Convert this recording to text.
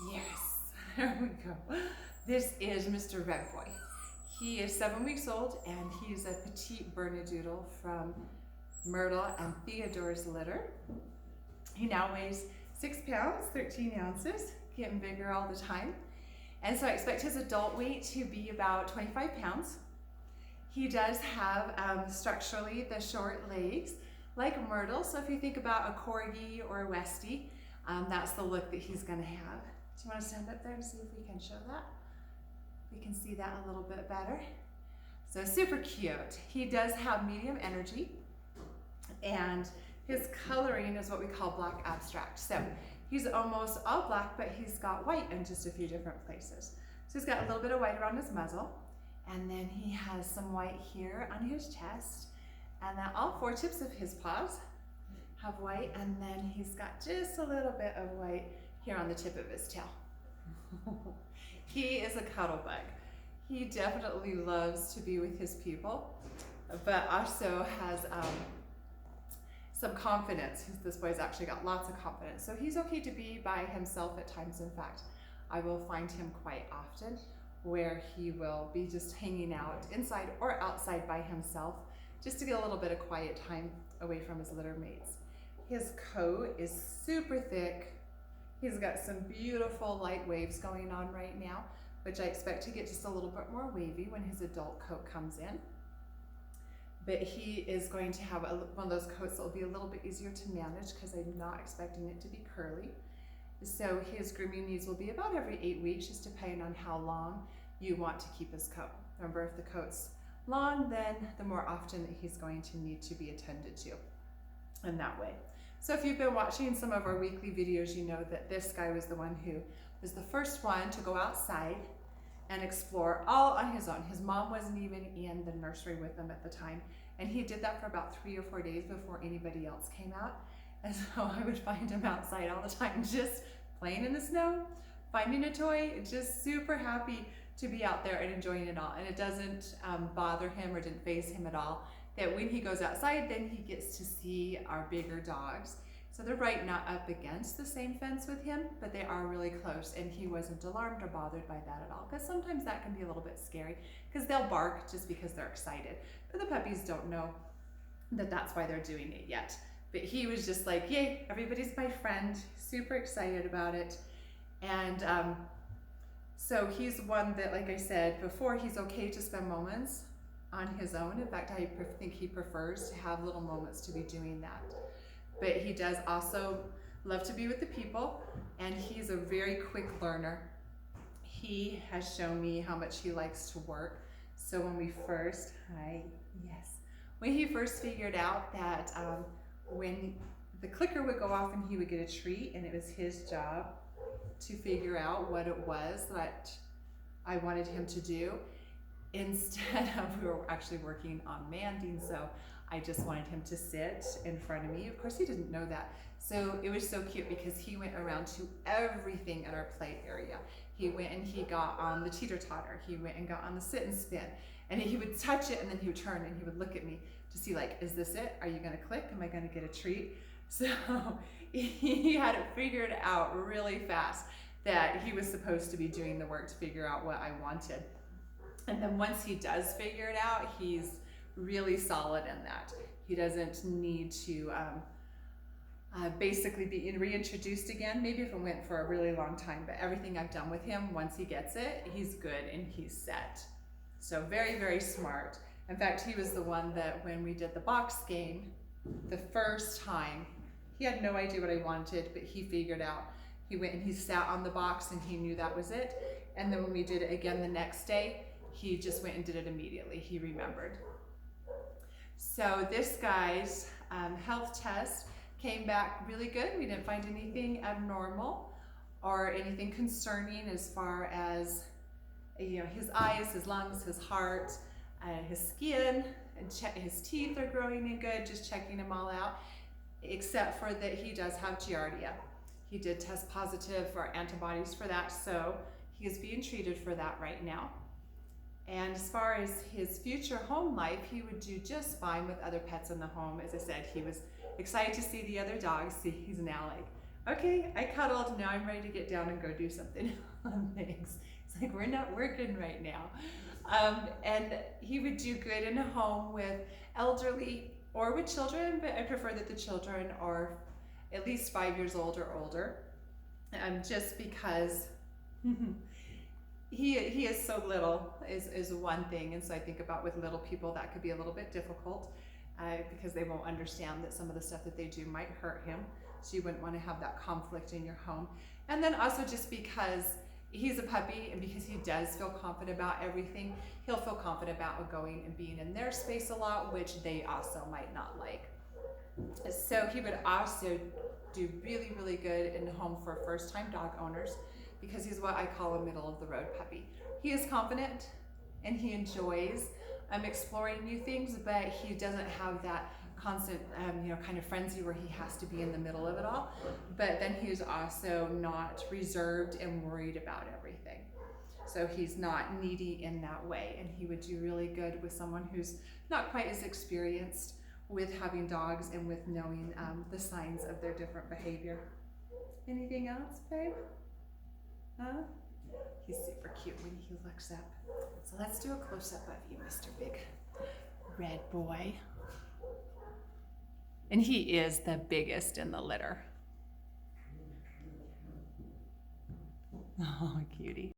Yes, there we go. This is Mr. Red Boy. He is 7 weeks old and he's a petite Bernedoodle from Myrtle and Theodore's litter. He now weighs 6 pounds, 13 ounces, getting bigger all the time. And so I expect his adult weight to be about 25 pounds. He does have structurally the short legs like Myrtle. So if you think about a Corgi or a Westie, that's the look that he's gonna have. Do you want to stand up there and see if we can show that? We can see that a little bit better. So super cute. He does have medium energy and his coloring is what we call black abstract. So he's almost all black, but he's got white in just a few different places. So he's got a little bit of white around his muzzle, and then he has some white here on his chest, and then all 4 tips of his paws have white, and then he's got just a little bit of white here on the tip of his tail. He is a cuddle bug. He definitely loves to be with his people, but also has some confidence. This boy's actually got lots of confidence. So he's okay to be by himself at times. In fact, I will find him quite often where he will be just hanging out inside or outside by himself just to get a little bit of quiet time away from his litter mates. His coat is super thick. He's got some beautiful light waves going on right now, which I expect to get just a little bit more wavy when his adult coat comes in. But he is going to have one of those coats that will be a little bit easier to manage because I'm not expecting it to be curly. So his grooming needs will be about every 8 weeks, just depending on how long you want to keep his coat. Remember, if the coat's long, then the more often that he's going to need to be attended to in that way. So if you've been watching some of our weekly videos, you know that this guy was the one who was the first one to go outside and explore all on his own. His mom wasn't even in the nursery with him at the time, and he did that for about 3 or 4 days before anybody else came out. And so I would find him outside all the time, just playing in the snow, finding a toy, just super happy to be out there and enjoying it all. And it doesn't bother him or didn't faze him at all that when he goes outside, then he gets to see our bigger dogs. So they're right not up against the same fence with him, but they are really close, and he wasn't alarmed or bothered by that at all, because sometimes that can be a little bit scary because they'll bark just because they're excited. But the puppies don't know that that's why they're doing it yet. But he was just like, yay, everybody's my friend, super excited about it. And so he's one that, like I said before, he's okay to spend moments on his own. In fact, I think he prefers to have little moments to be doing that. But he does also love to be with the people, and he's a very quick learner. He has shown me how much he likes to work. So when we first, when he first figured out that when the clicker would go off and he would get a treat, and it was his job to figure out what it was that I wanted him to do, instead of, we were actually working on manding, so I just wanted him to sit in front of me. Of course, he didn't know that. So it was so cute because he went around to everything in our play area. He went and he got on the teeter-totter. He went and got on the sit and spin. And he would touch it, and then he would turn and he would look at me to see, like, is this it? Are you gonna click? Am I gonna get a treat? So he had it figured out really fast that he was supposed to be doing the work to figure out what I wanted. And then once he does figure it out, he's really solid in that. He doesn't need to basically be reintroduced again, maybe if it went for a really long time, but everything I've done with him, once he gets it, he's good and he's set. So very, very smart. In fact, he was the one that when we did the box game, the first time, he had no idea what I wanted, but he figured out. He went and he sat on the box and he knew that was it. And then when we did it again the next day, he just went and did it immediately. He remembered. So this guy's health test came back really good. We didn't find anything abnormal or anything concerning as far as, you know, his eyes, his lungs, his heart, his skin, and his teeth are growing in good, just checking them all out, except for that he does have Giardia. He did test positive for antibodies for that, so he is being treated for that right now. And as far as his future home life, he would do just fine with other pets in the home. As I said, he was excited to see the other dogs. See, he's now like Okay, I cuddled, now I'm ready to get down and go do something on things. It's like, we're not working right now. And he would do good in a home with elderly or with children, but I prefer that the children are at least 5 years old or older. Just because he is so little is one thing, and so I think about with little people that could be a little bit difficult because they won't understand that some of the stuff that they do might hurt him, so you wouldn't want to have that conflict in your home. And then also just because he's a puppy and because he does feel confident about everything, he'll feel confident about going and being in their space a lot, which they also might not like. So he would also do really, really good in the home for first-time dog owners because he's what I call a middle-of-the-road puppy. He is confident and he enjoys exploring new things, but he doesn't have that constant, kind of frenzy where he has to be in the middle of it all. But then he's also not reserved and worried about everything. So he's not needy in that way, and he would do really good with someone who's not quite as experienced with having dogs and with knowing the signs of their different behavior. Anything else, babe? Huh? He's super cute when he looks up. So let's do a close-up of you, Mr. Big Red Boy. And he is the biggest in the litter. Oh, cutie.